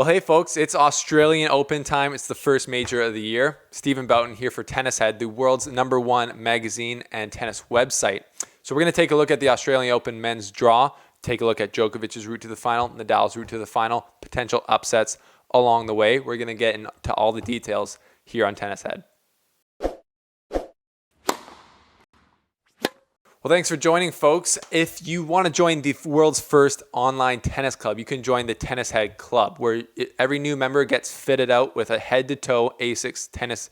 Well, hey folks, it's Australian Open time. It's the first major of the year. Stephen Boughton here for Tennishead, the world's #1 magazine and tennis website. So we're going to take a look at the Australian Open men's draw, take a look at Djokovic's route to the final, Nadal's route to the final, potential upsets along the way. We're going to get into all the details here on Tennishead. Well, thanks for joining, folks. If you want to join the world's first online tennis club, you can join the Tennishead CLUB, where every new member gets fitted out with a head-to-toe ASICS tennis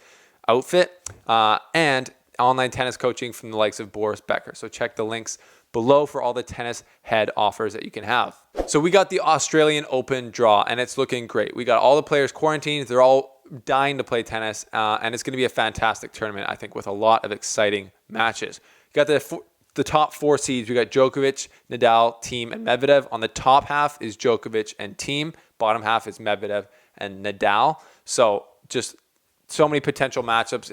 outfit and online tennis coaching from the likes of Boris Becker. So check the links below for all the Tennishead offers that you can have. So we got the Australian Open draw, and it's looking great. We got all the players quarantined. They're all dying to play tennis, and it's going to be a fantastic tournament, I think, with a lot of exciting matches. You got the top 4 seeds. We got Djokovic, Nadal, Thiem, and Medvedev. On the top half is Djokovic and Thiem. Bottom half is Medvedev and Nadal. So just so many potential matchups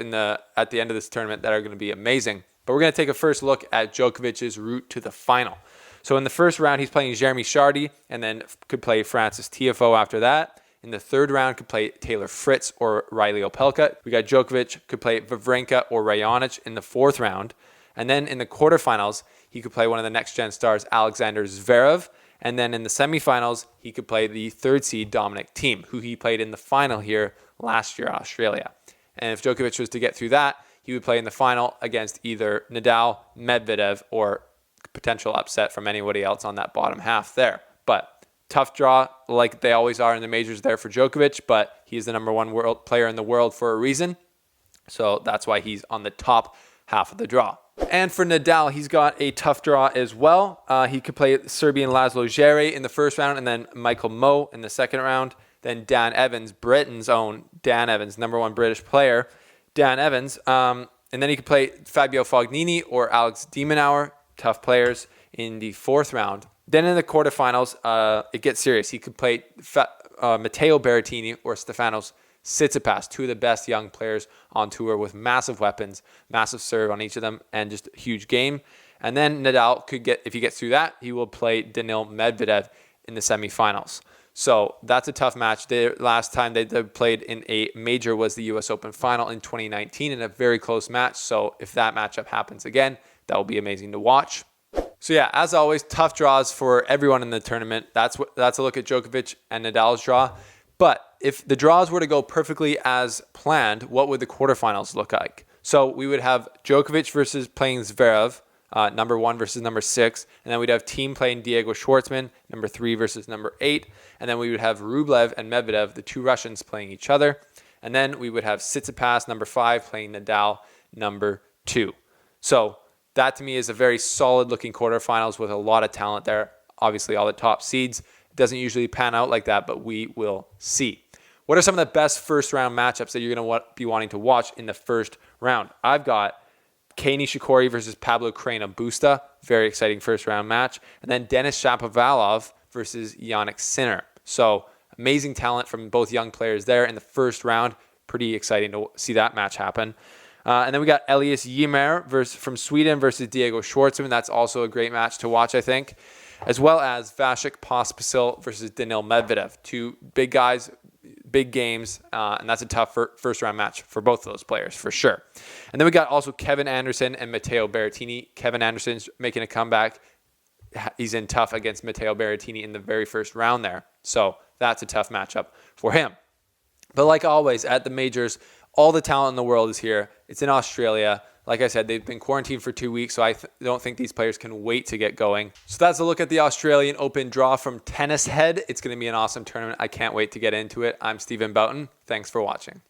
at the end of this tournament that are going to be amazing. But we're going to take a first look at Djokovic's route to the final. So in the first round, he's playing Jeremy Chardy, and then could play Francis Tiafoe after that. In the third round, could play Taylor Fritz or Riley Opelka. We got Djokovic, could play Wawrinka or Raonic in the fourth round. And then in the quarterfinals, he could play one of the next-gen stars, Alexander Zverev. And then in the semifinals, he could play the third seed, Dominic Thiem, who he played in the final here last year in Australia. And if Djokovic was to get through that, he would play in the final against either Nadal, Medvedev, or potential upset from anybody else on that bottom half there. But tough draw, like they always are in the majors there for Djokovic, but he's the #1 world player in the world for a reason. So that's why he's on the top half of the draw. And for Nadal, he's got a tough draw as well. He could play Serbian Laszlo Djere in the first round, and then Michael Mmoh in the second round. Then Dan Evans, Britain's own Dan Evans, #1 British player, Dan Evans. And then he could play Fabio Fognini or Alex de Minaur, tough players, in the fourth round. Then in the quarterfinals, it gets serious. He could play Matteo Berrettini or Stefanos Tsitsipas, 2 of the best young players on tour with massive weapons, massive serve on each of them, and just a huge game. And then Nadal could get, if he gets through that, he will play Daniil Medvedev in the semifinals. So that's a tough match. The last time they played in a major was the US Open final in 2019 in a very close match. So if that matchup happens again, that will be amazing to watch. So yeah, as always, tough draws for everyone in the tournament. That's a look at Djokovic and Nadal's draw. But if the draws were to go perfectly as planned, what would the quarterfinals look like? So we would have Djokovic versus playing Zverev, #1 versus #6. And then we'd have Thiem playing Diego Schwartzman, #3 versus #8. And then we would have Rublev and Medvedev, the 2 Russians, playing each other. And then we would have Tsitsipas, #5, playing Nadal, #2. So that to me is a very solid looking quarterfinals with a lot of talent there. Obviously all the top seeds. Doesn't usually pan out like that, but we will see. What are some of the best first round matchups that you're going to be wanting to watch in the first round? I've got Kei Nishikori versus Pablo Carreño Busta. Very exciting first round match. And then Denis Shapovalov versus Jannik Sinner. So amazing talent from both young players there in the first round. Pretty exciting to see that match happen. And then we got Elias Ymer from Sweden versus Diego Schwartzman. That's also a great match to watch, I think. As well as Vasek Pospisil versus Daniil Medvedev. 2 big guys, big games, and that's a tough first round match for both of those players, for sure. And then we got also Kevin Anderson and Matteo Berrettini. Kevin Anderson's making a comeback. He's in tough against Matteo Berrettini in the very first round there. So that's a tough matchup for him. But like always, at the majors, all the talent in the world is here. It's in Australia. Like I said, they've been quarantined for 2 weeks, so I don't think these players can wait to get going. So that's a look at the Australian Open draw from Tennishead. It's going to be an awesome tournament. I can't wait to get into it. I'm Stephen Boughton. Thanks for watching.